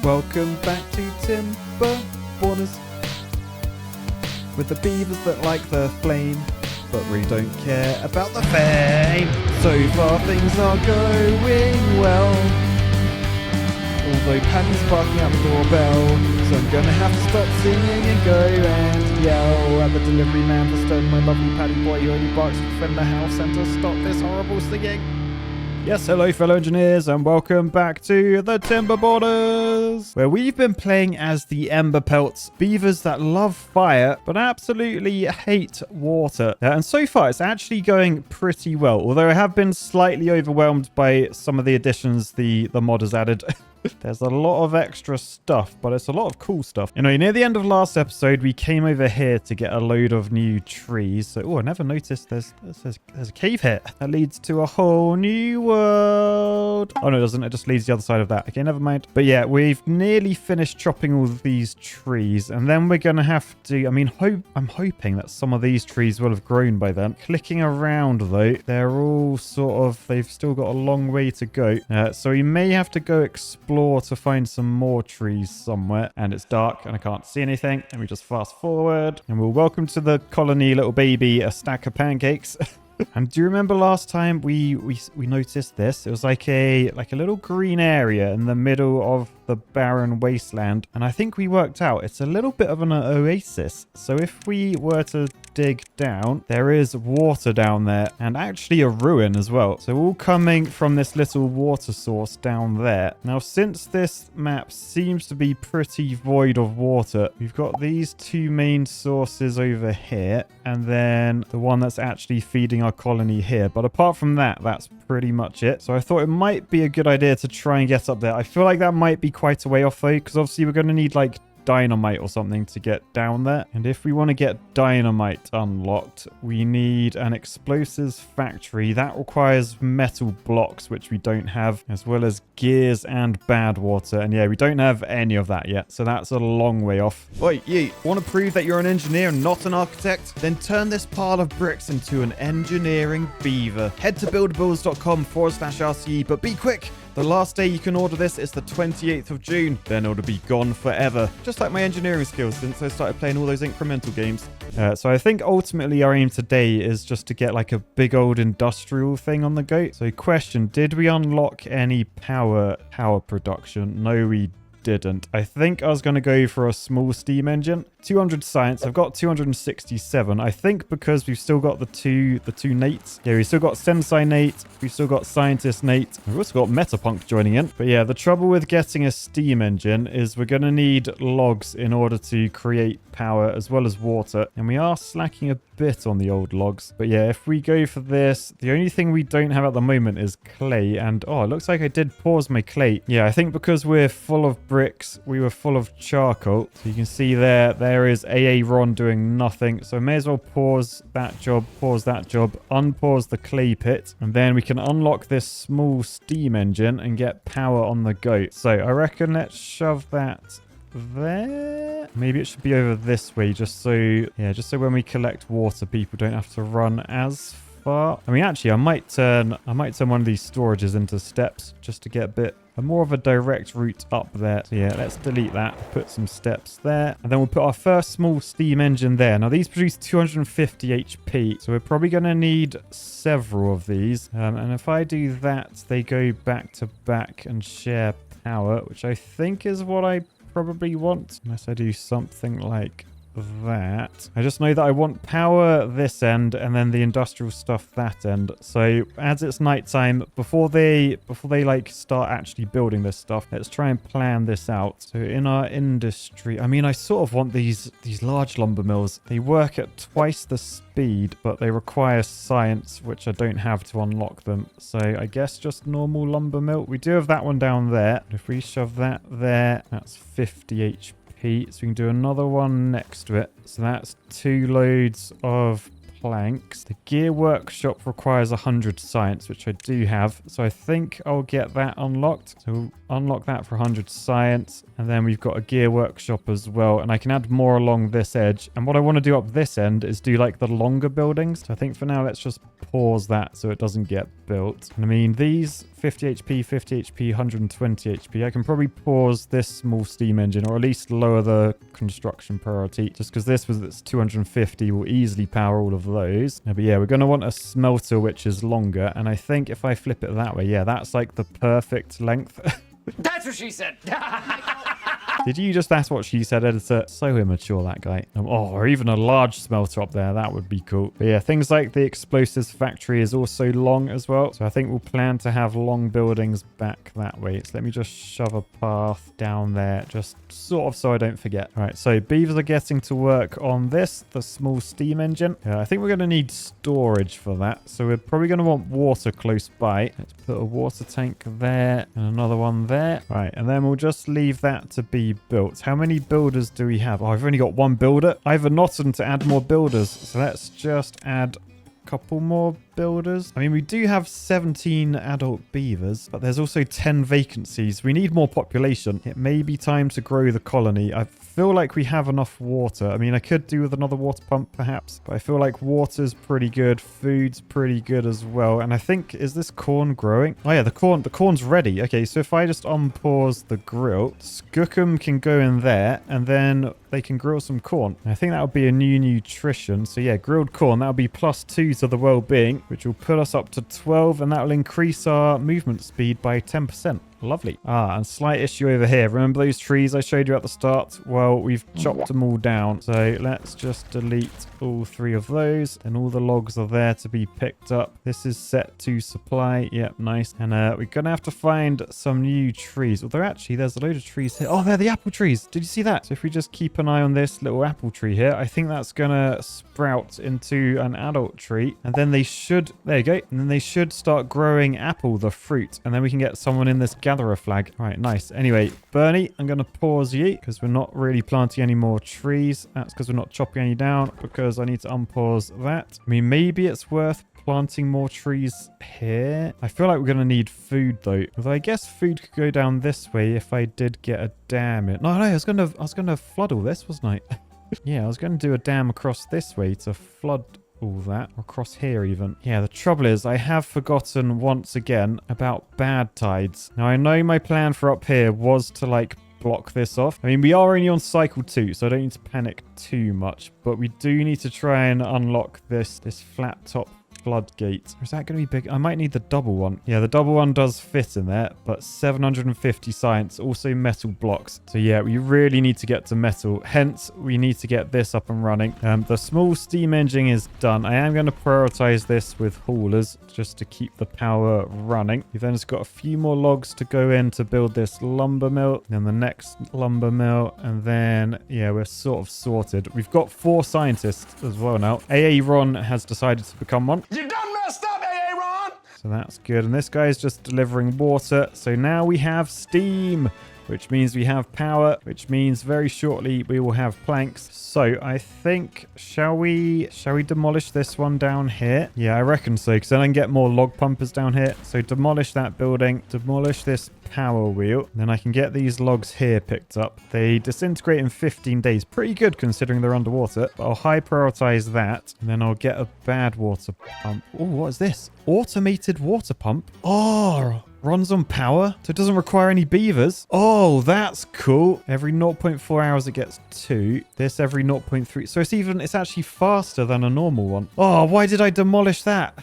Welcome back to Timberborners, with the beavers that like the flame, but really don't care about the fame. So far things are going well, although Paddy's barking at the doorbell, so I'm gonna have to stop singing and go and yell at the delivery man for stoning my lovely Paddy boy who only barks to defend the house and to stop this horrible singing. Yes, hello fellow engineers, and welcome back to the Timberborners, where we've been playing as the Emberpelts, beavers that love fire but absolutely hate water. And so far it's actually going pretty well, although I have been slightly overwhelmed by some of the additions the mod has added. There's a lot of extra stuff, but it's a lot of cool stuff. You know, near the end of last episode, we came over here to get a load of new trees. So, oh, I never noticed there's a cave here that leads to a whole new world. Oh, no, it doesn't. It just leads the other side of that. Okay, never mind. But yeah, we've nearly finished chopping all of these trees. And then we're going to have to, I'm hoping that some of these trees will have grown by then. Clicking around, though, they're all sort of, they've still got a long way to go. So we may have to go explore to find some more trees somewhere, and it's dark and I can't see anything, and we just fast forward and we'll welcome to the colony, little baby, a stack of pancakes. And do you remember last time we noticed this? It was like a little green area in the middle of the barren wasteland, and I think we worked out it's a little bit of an oasis. So if we were to dig down, there is water down there, and actually a ruin as well. So all coming from this little water source down there. Now, since this map seems to be pretty void of water, we've got these two main sources over here, and then the one that's actually feeding our colony here. But apart from that, that's pretty much it. So I thought it might be a good idea to try and get up there. I feel like that might be quite a way off though, because obviously we're going to need like dynamite or something to get down there. And if we want to get dynamite unlocked, we need an explosives factory. That requires metal blocks, which we don't have, as well as gears and bad water. And yeah, we don't have any of that yet, so that's a long way off. Oi, you want to prove that you're an engineer and not an architect? Then turn this pile of bricks into an engineering beaver. Head to BLDBLZ.com/RCE, but be quick! The last day you can order this is the 28th of June. Then it'll be gone forever. Just like my engineering skills since I started playing all those incremental games. So I think ultimately our aim today is just to get like a big old industrial thing on the go. So question, did we unlock any power production? No, we didn't. I think I was going to go for a small steam engine. 200 science. I've got 267. I think because we've still got the two Nates. Yeah, we've still got Sensei Nate. We've still got Scientist Nate. We've also got Metapunk joining in. But yeah, the trouble with getting a steam engine is we're going to need logs in order to create power as well as water. And we are slacking a bit on the old logs. But yeah, if we go for this, the only thing we don't have at the moment is clay. And oh, it looks like I did pause my clay. Yeah, I think because we're full of bricks, we were full of charcoal. So you can see there is AA Ron doing nothing. So I may as well pause that job, unpause the clay pit, and then we can unlock this small steam engine and get power on the go. So I reckon let's shove that there. Maybe it should be over this way, just so when we collect water, people don't have to run as far. I mean, actually, I might turn one of these storages into steps just to get a bit more of a direct route up there. So yeah, let's delete that, put some steps there, and then we'll put our first small steam engine there. Now these produce 250 HP, so we're probably going to need several of these. And if I do that, they go back to back and share power, which I think is what I probably want, unless I do something like that. I just know that I want power this end and then the industrial stuff that end. So as it's nighttime, before they like start actually building this stuff, let's try and plan this out. So in our industry, I mean, I sort of want these large lumber mills. They work at twice the speed, but they require science, which I don't have to unlock them. So I guess just normal lumber mill. We do have that one down there. If we shove that there, that's 50 HP. So we can do another one next to it. So that's 2 loads of planks. The gear workshop requires 100 science, which I do have. So I think I'll get that unlocked. So we'll unlock that for 100 science. And then we've got a gear workshop as well. And I can add more along this edge. And what I want to do up this end is do like the longer buildings. So I think for now, let's just pause that so it doesn't get built. And I mean, these 50 HP, 50 HP, 120 HP. I can probably pause this small steam engine, or at least lower the construction priority, just because this was its 250 will easily power all of those. But yeah, we're going to want a smelter which is longer, and I think if I flip it that way, yeah, that's like the perfect length. That's what she said. Did you just that's what she said, editor? So immature, that guy. Oh, or even a large smelter up there. That would be cool. But yeah, things like the explosives factory is also long as well. So I think we'll plan to have long buildings back that way. So let me just shove a path down there, just sort of so I don't forget. All right, so beavers are getting to work on this, the small steam engine. I think we're going to need storage for that. So we're probably going to want water close by. Let's put a water tank there and another one there. All right, and then we'll just leave that to be built. How many builders do we have? Oh, I've only got one builder. I've forgotten to add more builders. So let's just add a couple more builders. I mean, we do have 17 adult beavers, but there's also 10 vacancies. We need more population. It may be time to grow the colony. I feel like we have enough water. I mean, I could do with another water pump perhaps, but I feel like water's pretty good. Food's pretty good as well. And I think, is this corn growing? Oh yeah, the corn's ready. Okay, so if I just unpause the grill, Skookum can go in there and then they can grill some corn. I think that would be a new nutrition. So yeah, grilled corn, that would be +2 to the well-being, which will put us up to 12, and that will increase our movement speed by 10%. Lovely. And slight issue over here. Remember those trees I showed you at the start? Well, we've chopped them all down. So let's just delete all 3 of those. And all the logs are there to be picked up. This is set to supply. Yep, nice. And we're going to have to find some new trees. Although actually, there's a load of trees here. Oh, they're the apple trees. Did you see that? So if we just keep an eye on this little apple tree here, I think that's going to sprout into an adult tree. And then they should, there you go. And then they should start growing apple, the fruit. And then we can get someone in this gatherer flag. All right, nice. Anyway, Bernie, I'm going to pause you because we're not really planting any more trees. That's because we're not chopping any down, because I need to unpause that. I mean, maybe it's worth planting more trees here. I feel like we're going to need food though. Although I guess food could go down this way if I did get a dam in. No, I was going to flood all this, wasn't I? Yeah, I was going to do a dam across this way to flood all that, or across here even. Yeah, the trouble is I have forgotten once again about bad tides. Now I know my plan for up here was to like block this off. I mean, we are only on cycle 2, so I don't need to panic too much, but we do need to try and unlock this flat top floodgate. Is that going to be big? I might need the double one. Yeah, the double one does fit in there, but 750 science, also metal blocks. So yeah, we really need to get to metal. Hence, we need to get this up and running. The small steam engine is done. I am going to prioritize this with haulers just to keep the power running. We've then just got a few more logs to go in to build this lumber mill, then the next lumber mill, and then yeah, we're sort of sorted. We've got 4 scientists as well now. AA Ron has decided to become one. You done messed up, AA Ron! So that's good. And this guy is just delivering water. So now we have steam, which means we have power, which means very shortly we will have planks. So I think, shall we demolish this one down here? Yeah, I reckon so, because then I can get more log pumpers down here. So demolish that building, demolish this power wheel. Then I can get these logs here picked up. They disintegrate in 15 days. Pretty good considering they're underwater. But I'll high prioritize that. And then I'll get a bad water pump. Oh, what is this? Automated water pump? Oh, runs on power, so it doesn't require any beavers. Oh, that's cool. Every 0.4 hours it gets 2. This every 0.3. So it's actually faster than a normal one. Oh, why did I demolish that?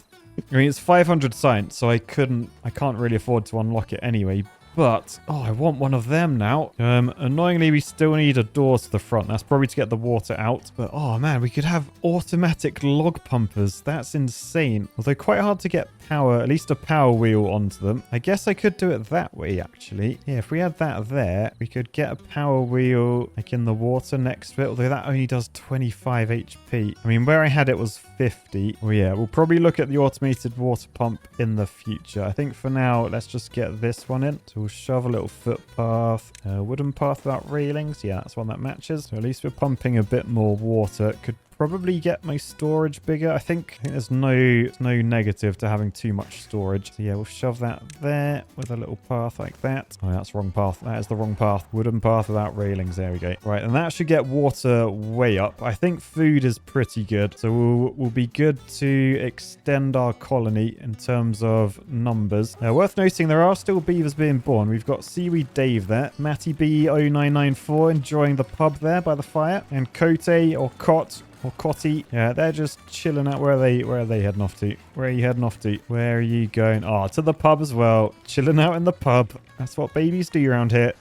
I mean, it's 500 science, so I can't really afford to unlock it anyway. But, oh, I want one of them now. Annoyingly, we still need a door to the front. That's probably to get the water out. But, oh, man, we could have automatic log pumpers. That's insane. Although quite hard to get power, at least a power wheel onto them. I guess I could do it that way, actually. Yeah, if we had that there, we could get a power wheel, like, in the water next to it. Although that only does 25 HP. I mean, where I had it was 50. Well, yeah, we'll probably look at the automated water pump in the future. I think for now, let's just get this one in. So we'll shove a little footpath, a wooden path without railings. Yeah, that's one that matches. So at least we're pumping a bit more water. Could probably get my storage bigger. I think there's no negative to having too much storage. So yeah, we'll shove that there with a little path like that. Oh, that's the wrong path. That is the wrong path. Wooden path without railings. There we go. Right, and that should get water way up. I think food is pretty good. So we'll be good to extend our colony in terms of numbers. Worth noting, there are still beavers being born. We've got Seaweed Dave there. Matty B0994 enjoying the pub there by the fire. And Cote or Cot or Cotty. Yeah, they're just chilling out. Where are they heading off to? Where are you heading off to? Where are you going? Oh, to the pub as well. Chilling out in the pub. That's what babies do around here.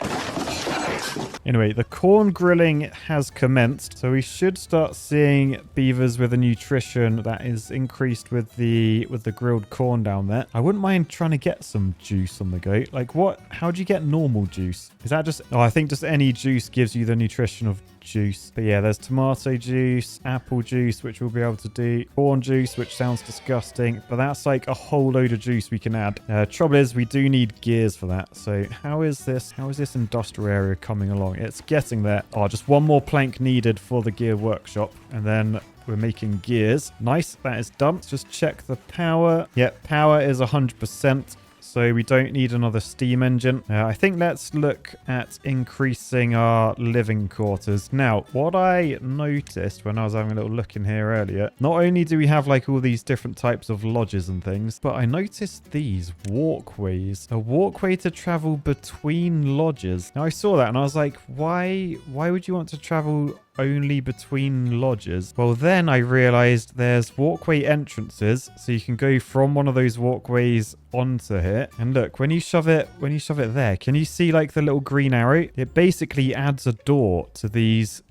Anyway, the corn grilling has commenced, so we should start seeing beavers with a nutrition that is increased with the grilled corn down there. I wouldn't mind trying to get some juice on the go. Like what? How do you get normal juice? Is that just... Oh, I think just any juice gives you the nutrition of juice. But yeah, there's tomato juice, apple juice, which we'll be able to do, corn juice, which sounds disgusting, but that's like a whole load of juice we can add. Trouble is, we do need gears for that. So how is this industrial area coming along? It's getting there. Oh, just one more plank needed for the gear workshop, and then we're making gears. Nice, that is done. Let's just check the power. Yep, power is 100%. So we don't need another steam engine. I think let's look at increasing our living quarters. Now, what I noticed when I was having a little look in here earlier, not only do we have like all these different types of lodges and things, but I noticed these walkways. A walkway to travel between lodges. Now I saw that and I was like, why would you want to travel only between lodges? Well, then I realized there's walkway entrances, so you can go from one of those walkways onto here. And look, when you shove it there, can you see like the little green arrow? It basically adds a door to these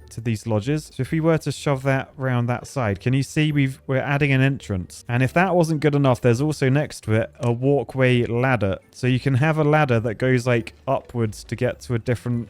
lodges. So if we were to shove that around that side, can you see we're adding an entrance? And if that wasn't good enough, there's also next to it a walkway ladder. So you can have a ladder that goes like upwards to get to a different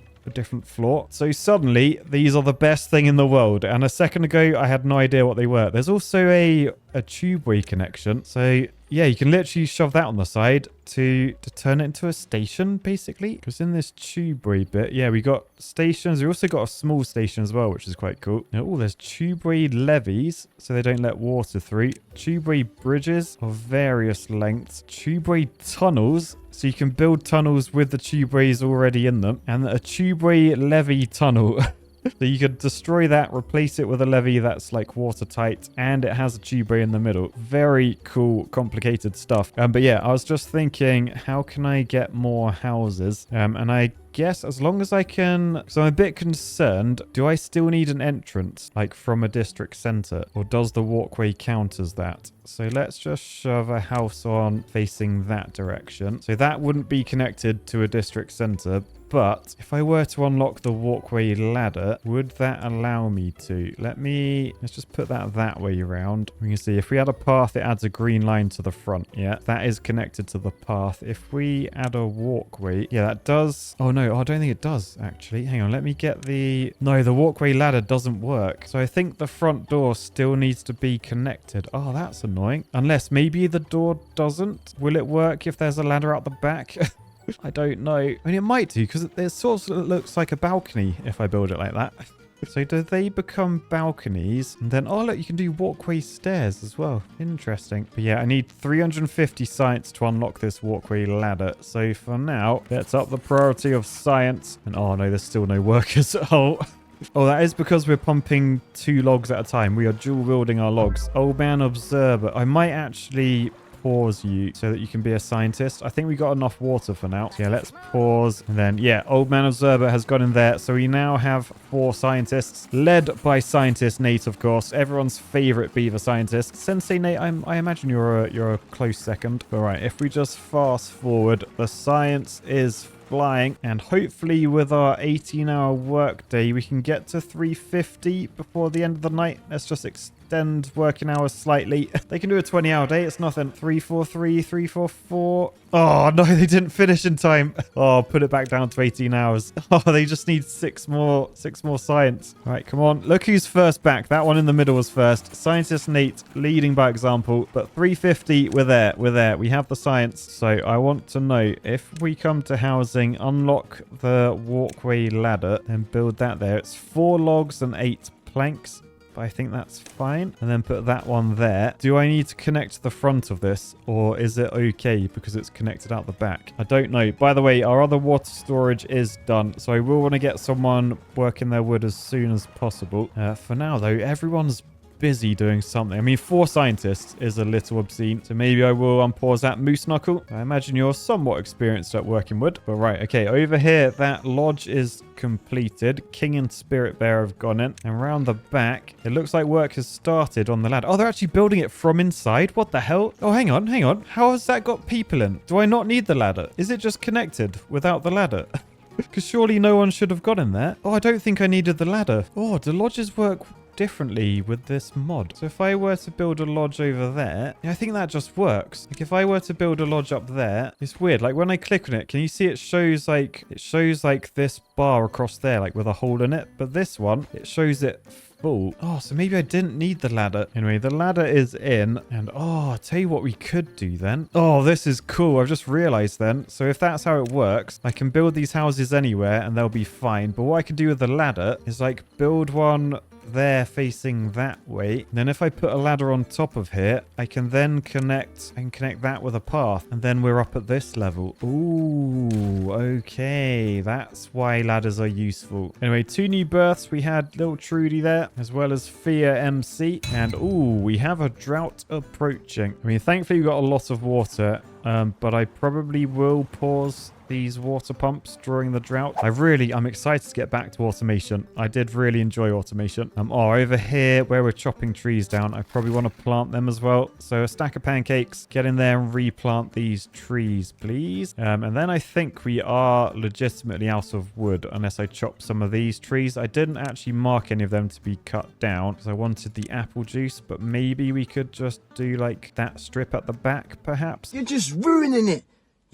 floor. So suddenly these are the best thing in the world, and a second ago I had no idea what they were. There's also a tubeway connection, so yeah, you can literally shove that on the side to turn it into a station, basically. Because in this tubeway bit, yeah, we got stations. We also got a small station as well, which is quite cool. Oh, there's tubeway levees, so they don't let water through. Tubeway bridges of various lengths. Tubeway tunnels, so you can build tunnels with the tubeways already in them. And a tubeway levee tunnel. So you could destroy that, replace it with a levee that's like watertight, and it has a tubeway in the middle. Very cool, complicated stuff. But yeah, I was just thinking, how can I get more houses? And I guess as long as I can... So I'm a bit concerned. Do I still need an entrance, like from a district center? Or does the walkway count as that? So let's just shove a house on facing that direction. So that wouldn't be connected to a district center. But if I were to unlock the walkway ladder, would that allow me to? Let's just put that way around. We can see if we add a path, it adds a green line to the front. Yeah, that is connected to the path. If we add a walkway, yeah, that does. Oh no, I don't think it does actually. Hang on, let me get the... No, the walkway ladder doesn't work. So I think the front door still needs to be connected. Oh, that's annoying. Unless maybe the door doesn't. Will it work if there's a ladder out the back? I don't know. I mean, it might do, because it sort of looks like a balcony if I build it like that. So do they become balconies? And then, oh look, you can do walkway stairs as well. Interesting. But yeah, I need 350 science to unlock this walkway ladder. So for now, let's up the priority of science. And oh no, there's still no workers. Oh, that is because we're pumping 2 logs at a time. We are dual wielding our logs. Old man observer. I might actually pause you so that you can be a scientist. I think we got enough water for now. So yeah, let's pause. And then, yeah, Old Man Observer has gone in there. So we now have 4 scientists, led by Scientist Nate, of course. Everyone's favorite beaver scientist. Sensei Nate, I imagine you're a close second. All right, if we just fast forward, the science is flying, and hopefully with our 18-hour workday, we can get to 350 before the end of the night. Let's just extend working hours slightly. They can do a 20-hour day. It's nothing. 343, 344. Oh, no, they didn't finish in time. Oh, put it back down to 18 hours. Oh, they just need 6 more science. All right, come on. Look who's first back. That one in the middle was first. Scientist Nate leading by example, but 350, we're there. We have the science. So I want to know, if we come to housing, unlock the walkway ladder and build that there. It's 4 logs and 8 planks. but I think that's fine. And then put that one there. Do I need to connect the front of this, or is it okay because it's connected out the back? I don't know. By the way, our other water storage is done, so I will want to get someone working their wood as soon as possible. For now, though, everyone's busy doing something. I mean, 4 scientists is a little obscene, so maybe I will unpause that moose knuckle. I imagine you're somewhat experienced at working wood, but right, okay, over here, that lodge is completed. King and Spirit Bear have gone in, and around the back, it looks like work has started on the ladder. Oh, they're actually building it from inside. What the hell? Oh, hang on. How has that got people in? Do I not need the ladder? Is it just connected without the ladder? Because surely no one should have got in there. Oh, I don't think I needed the ladder. Oh, do lodges work differently with this mod? So if I were to build a lodge over there, I think that just works. Like if I were to build a lodge up there, it's weird. Like when I click on it, can you see it shows like this bar across there, like with a hole in it? But this one, it shows it full. Oh, so maybe I didn't need the ladder. Anyway, the ladder is in, and I'll tell you what we could do then. Oh, this is cool. I've just realized then. So if that's how it works, I can build these houses anywhere and they'll be fine. But what I can do with the ladder is like build one there facing that way. Then if I put a ladder on top of here, I can then connect that with a path, and then we're up at this level. Ooh, okay, that's why ladders are useful. Anyway, 2 new births. We had little Trudy there, as well as Fia MC, and ooh, we have a drought approaching. I mean, thankfully we got a lot of water, but I probably will pause these water pumps during the drought. I'm excited to get back to automation. I did really enjoy automation. Over here where we're chopping trees down, I probably want to plant them as well. So a stack of pancakes, get in there and replant these trees, please. And then I think we are legitimately out of wood unless I chop some of these trees. I didn't actually mark any of them to be cut down because I wanted the apple juice, but maybe we could just do like that strip at the back, perhaps. You're just ruining it.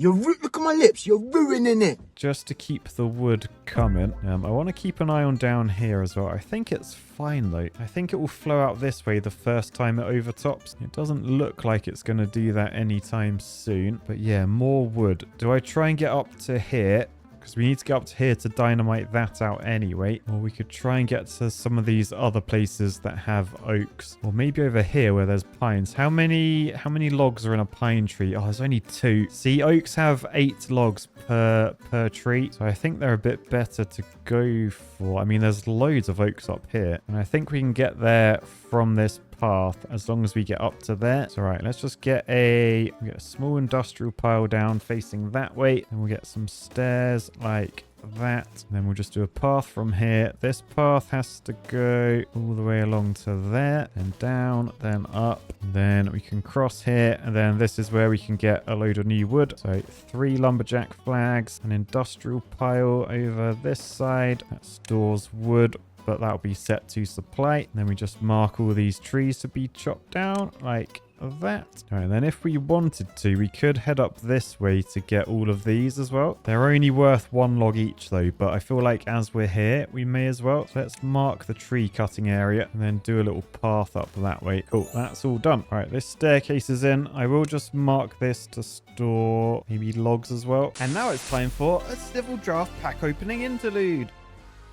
Look at my lips. You're ruining it. Just to keep the wood coming. I want to keep an eye on down here as well. I think it's fine though. I think it will flow out this way the first time it overtops. It doesn't look like it's going to do that anytime soon. But yeah, more wood. Do I try and get up to here? Because we need to get up to here to dynamite that out anyway. Or we could try and get to some of these other places that have oaks. Or maybe over here where there's pines. How many logs are in a pine tree? Oh, there's only 2. See, oaks have 8 logs per tree. So I think they're a bit better to go for. I mean, there's loads of oaks up here. And I think we can get there from this path as long as we get up to there. So right, let's just get a small industrial pile down facing that way, and we'll get some stairs like that. And then we'll just do a path from here. This path has to go all the way along to there, and down, then up. Then we can cross here, and then this is where we can get a load of new wood. So 3 lumberjack flags, an industrial pile over this side that stores wood, but that'll be set to supply. And then we just mark all these trees to be chopped down like that. All right, then if we wanted to, we could head up this way to get all of these as well. They're only worth 1 log each though, but I feel like as we're here, we may as well. So let's mark the tree cutting area and then do a little path up that way. Cool, that's all done. All right, this staircase is in. I will just mark this to store maybe logs as well. And now it's time for a Civil Draft pack opening interlude.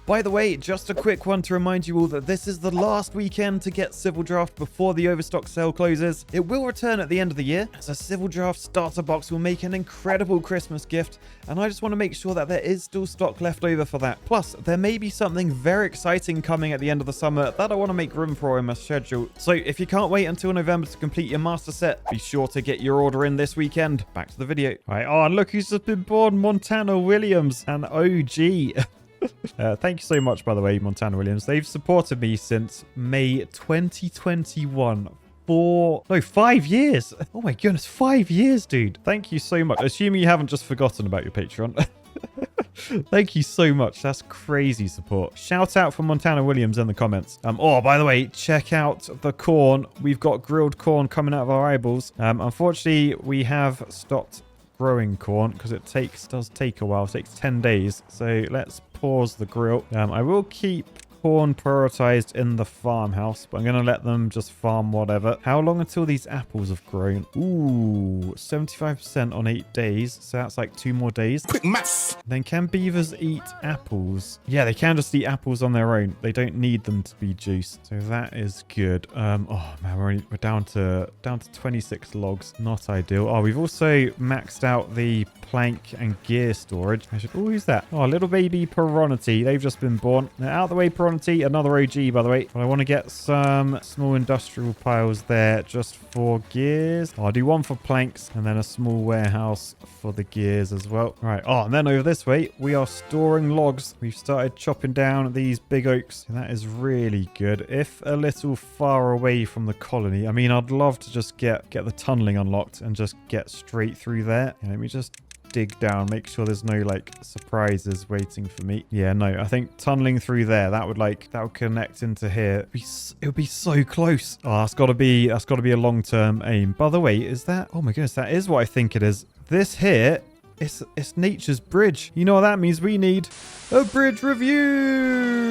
By the way, just a quick one to remind you all that this is the last weekend to get Civil Draft before the Overstock sale closes. It will return at the end of the year, as a Civil Draft starter box will make an incredible Christmas gift, and I just want to make sure that there is still stock left over for that. Plus, there may be something very exciting coming at the end of the summer that I want to make room for in my schedule. So if you can't wait until November to complete your master set, be sure to get your order in this weekend. Back to the video. All right, oh, look who's just been born, Montana Williams, an OG. Thank you so much, by the way, Montana Williams. They've supported me since May 2021. 5 years. Oh my goodness, 5 years, dude. Thank you so much. Assuming you haven't just forgotten about your Patreon. Thank you so much. That's crazy support. Shout out for Montana Williams in the comments. Oh, by the way, check out the corn. We've got grilled corn coming out of our eyeballs. Unfortunately, we have stopped growing corn because it does take a while. It takes 10 days. So let's pause the grill. I will keep corn prioritized in the farmhouse, but I'm going to let them just farm whatever. How long until these apples have grown? Ooh, 75% on 8 days. So that's like 2 more days. Quick maths. Then can beavers eat apples? Yeah, they can just eat apples on their own. They don't need them to be juiced. So that is good. Oh man, we're down to 26 logs. Not ideal. Oh, we've also maxed out the plank and gear storage. Oh, who's that? Oh, little baby Piranity. They've just been born. Now, out of the way, Piranity. Another OG, by the way. But I want to get some small industrial piles there just for gears. Oh, I'll do one for planks and then a small warehouse for the gears as well. Right. Oh, and then over this way, we are storing logs. We've started chopping down these big oaks. And that is really good. If a little far away from the colony, I mean, I'd love to just get the tunneling unlocked and just get straight through there. Yeah, let me just dig down, make sure there's no like surprises waiting for me. Yeah, no, I think tunneling through there, that would connect into here. It would be so close. Oh, that's got to be a long-term aim. By the way, is that, oh my goodness, that is what I think it is. This here, it's nature's bridge. You know what that means? We need a bridge review.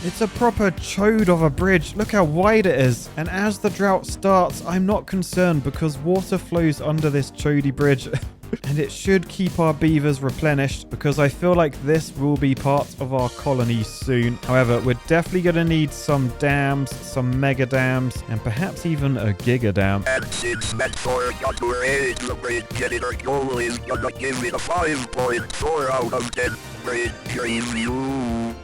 It's a proper chode of a bridge. Look how wide it is. And as the drought starts, I'm not concerned because water flows under this chody bridge. And it should keep our beavers replenished because I feel like this will be part of our colony soon. However, we're definitely going to need some dams, some mega dams, and perhaps even a giga dam. And since Mentor got to raise the bridge, editor goal is gonna give it a 5.4 out of 10 bridge review.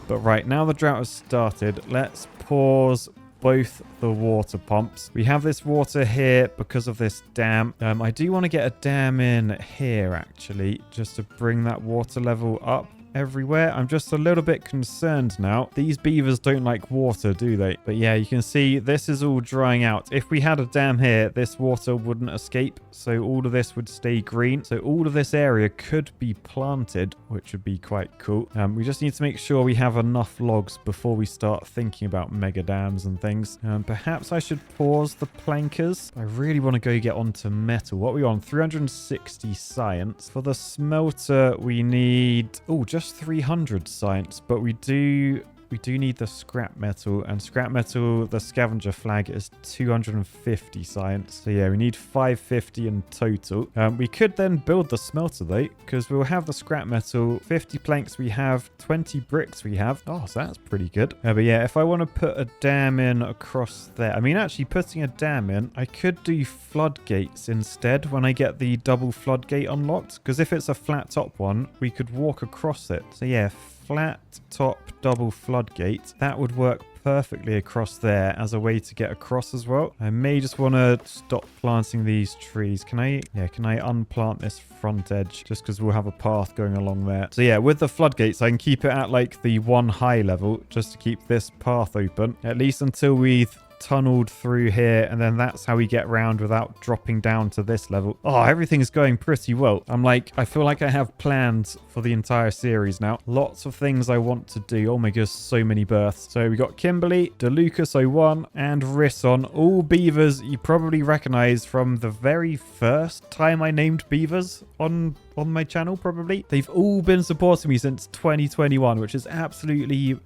But right, now the drought has started, let's pause both the water pumps. We have this water here because of this dam. I do want to get a dam in here actually, just to bring that water level up everywhere. I'm just a little bit concerned now. These beavers don't like water, do they? But yeah, you can see this is all drying out. If we had a dam here, this water wouldn't escape. So all of this would stay green. So all of this area could be planted, which would be quite cool. We just need to make sure we have enough logs before we start thinking about mega dams and things. Perhaps I should pause the plankers. I really want to go get onto metal. What are we on? 360 science. For the smelter, we need, oh, just 300 science, but we do need the scrap metal, and scrap metal, the scavenger flag is 250 science. So yeah, we need 550 in total. We could then build the smelter though, because we'll have the scrap metal, 50 planks we have, 20 bricks we have. Oh, so that's pretty good. But yeah, if I want to put a dam in across there, I mean, actually putting a dam in, I could do floodgates instead when I get the double floodgate unlocked, because if it's a flat top one, we could walk across it. So yeah, flat top double floodgate, that would work perfectly across there as a way to get across as well. I may just want to stop planting these trees. Can I unplant this front edge just because we'll have a path going along there. So yeah, with the floodgates, I can keep it at like the 1 high level just to keep this path open, at least until we've tunneled through here, and then that's how we get around without dropping down to this level. Oh, everything's going pretty well. I feel like I have plans for the entire series now. Lots of things I want to do. Oh my gosh, so many births. So we got Kimberly, DeLucas01, and Risson, all beavers you probably recognize from the very first time I named beavers on my channel, probably. They've all been supporting me since 2021, which is absolutely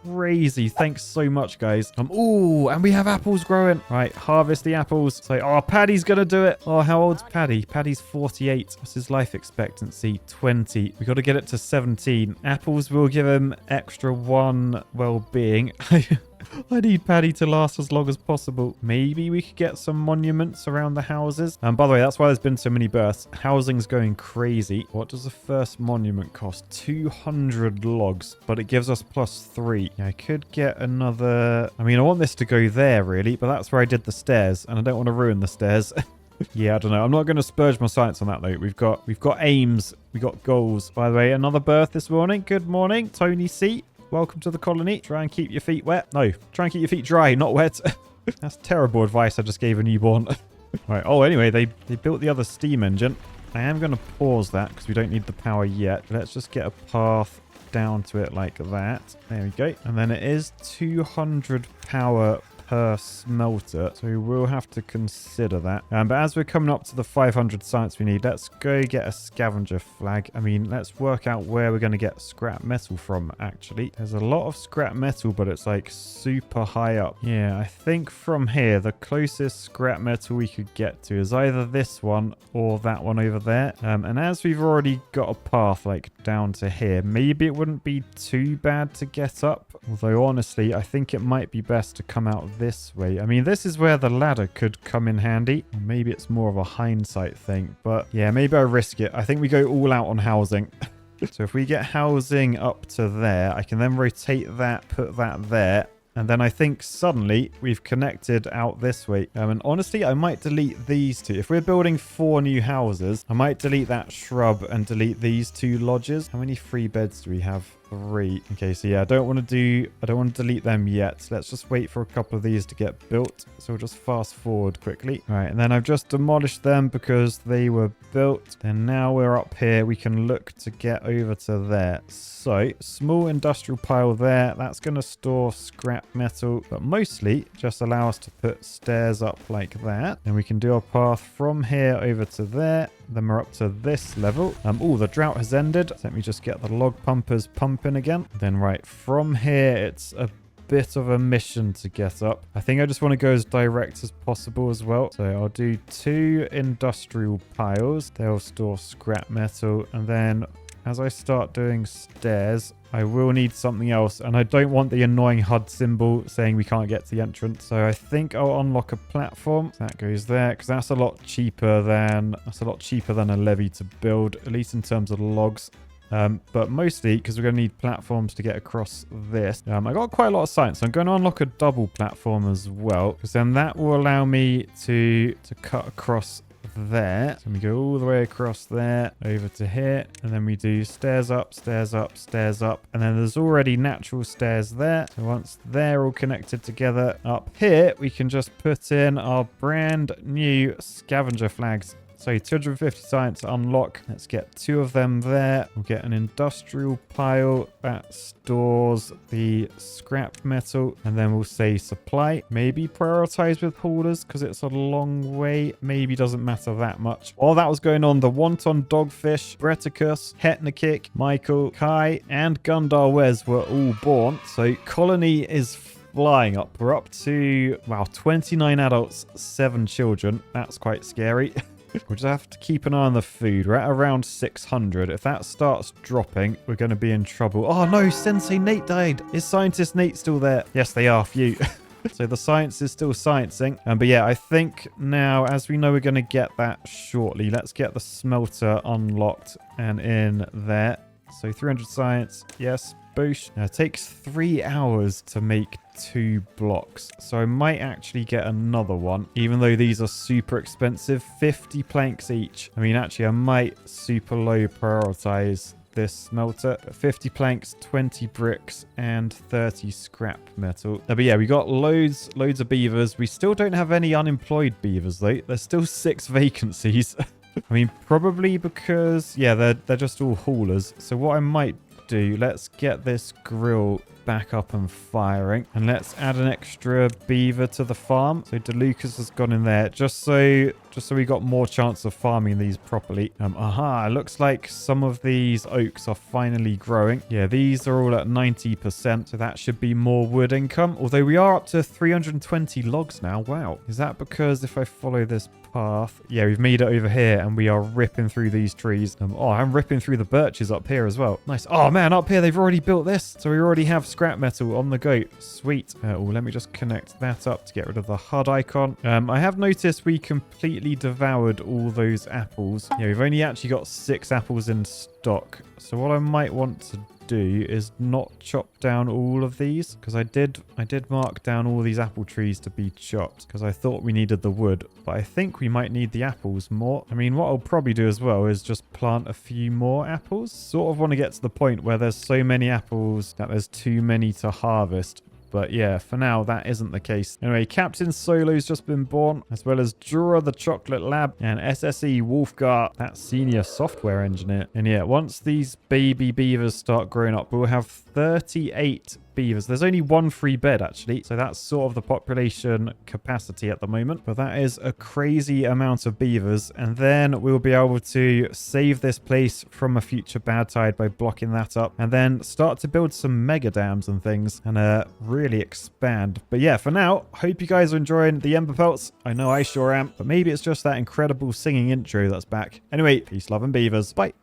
crazy. Thanks so much, guys. Oh, and we have apples growing. Right, harvest the apples. So, oh, Paddy's gonna do it. Oh, how old's Paddy? Paddy's 48. What's his life expectancy? 20. We got to get it to 17. Apples will give him extra 1 well-being. I need Paddy to last as long as possible. Maybe we could get some monuments around the houses. And by the way, that's why there's been so many births. Housing's going crazy. What does the first monument cost? 200 logs, but it gives us +3. Yeah, I could get another. I mean, I want this to go there really, but that's where I did the stairs, and I don't want to ruin the stairs. Yeah, I don't know. I'm not going to spurge my science on that though. We've got aims. We got goals. By the way, another birth this morning. Good morning, Tony C. Welcome to the colony. Try and keep your feet wet. No, try and keep your feet dry, not wet. That's terrible advice I just gave a newborn. Right. Oh, anyway, they built the other steam engine. I am going to pause that because we don't need the power yet. Let's just get a path down to it like that. There we go. And then it is 200 power per smelter, so we'll have to consider that. But as we're coming up to the 500 science we need, let's go get a scavenger flag. I mean, let's work out where we're going to get scrap metal from, actually. There's a lot of scrap metal, but it's like super high up. Yeah, I think from here, the closest scrap metal we could get to is either this one or that one over there. And as we've already got a path like down to here, maybe it wouldn't be too bad to get up. Although honestly, I think it might be best to come out this way. I mean, this is where the ladder could come in handy. Or maybe it's more of a hindsight thing, but yeah, maybe I risk it. I think we go all out on housing. So if we get housing up to there, I can then rotate that, put that there. And then I think suddenly we've connected out this way. And honestly, I might delete these two. If we're building 4 new houses, I might delete that shrub and delete these 2 lodges. How many free beds do we have? 3. Okay, so yeah, I don't want to delete them yet. Let's just wait for a couple of these to get built. So we'll just fast forward quickly. All right, and then I've just demolished them because they were built. And now we're up here. We can look to get over to there. So small industrial pile there. That's going to store scrap metal, but mostly just allow us to put stairs up like that. And we can do our path from here over to there. Then we're up to this level. Oh, the drought has ended. So let me just get the log pumpers pumping again. Then right from here, it's a bit of a mission to get up. I think I just want to go as direct as possible as well. So I'll do 2 industrial piles. They'll store scrap metal. And then as I start doing stairs, I will need something else, and I don't want the annoying HUD symbol saying we can't get to the entrance. So I think I'll unlock a platform. That goes there, because that's a lot cheaper than a levee to build, at least in terms of logs. But mostly because we're going to need platforms to get across this. I got quite a lot of science, so I'm going to unlock a double platform as well, because then that will allow me to cut across there. So we go all the way across there over to here, and then we do stairs up, stairs up, stairs up, and then there's already natural stairs there. So once they're all connected together up here, we can just put in our brand new scavenger flags. So 250 science unlock. Let's get 2 of them there. We'll get an industrial pile that stores the scrap metal. And then we'll say supply. Maybe prioritize with haulers because it's a long way. Maybe doesn't matter that much. While that was going on, the Wonton Dogfish, Breticus, Hetnikik, Michael, Kai, and Gundar Wes were all born. So colony is flying up. We're up to, wow, 29 adults, 7 children. That's quite scary. We'll just have to keep an eye on the food. We're at around 600. If that starts dropping, we're going to be in trouble. Oh no, Sensei Nate died. Is Scientist Nate still there? Yes, they are. Phew. So the science is still sciencing. But yeah, I think now, as we know, we're going to get that shortly. Let's get the smelter unlocked and in there. So 300 science. Yes. Boosh. Now it takes 3 hours to make 2 blocks. So I might actually get another one, even though these are super expensive. 50 planks each. I mean, actually, I might super low prioritize this smelter. 50 planks, 20 bricks, and 30 scrap metal. But yeah, we got loads of beavers. We still don't have any unemployed beavers, though. There's still 6 vacancies. I mean, probably because, yeah, they're just all haulers. So what I might do, let's get this grill back up and firing, and let's add an extra beaver to the farm. So DeLucas has gone in there just so we got more chance of farming these properly. It looks like some of these oaks are finally growing. Yeah, these are all at 90%, so that should be more wood income, although we are up to 320 logs now. Wow. Is that because if I follow this path, yeah, we've made it over here and we are ripping through these trees. I'm ripping through the birches up here as well. Nice. Oh man, up here they've already built this, so we already have scrap metal on the go. Sweet. Let me just connect that up to get rid of the HUD icon. I have noticed we completely devoured all those apples. Yeah, we've only actually got 6 apples in stock, so what I might want to do is not chop down all of these, because I did mark down all these apple trees to be chopped because I thought we needed the wood, but I think we might need the apples more. I mean, what I'll probably do as well is just plant a few more apples. Sort of want to get to the point where there's so many apples that there's too many to harvest. But yeah, for now, that isn't the case. Anyway, Captain Solo's just been born, as well as Jura the Chocolate Lab and SSE Wolfgar, that senior software engineer. And yeah, once these baby beavers start growing up, we'll have 38 beavers. There's only one free bed, actually. So that's sort of the population capacity at the moment. But that is a crazy amount of beavers. And then we'll be able to save this place from a future bad tide by blocking that up. And then start to build some mega dams and things and really expand. But yeah, for now, hope you guys are enjoying the Emberpelts. I know I sure am. But maybe it's just that incredible singing intro that's back. Anyway, peace, love, and beavers. Bye.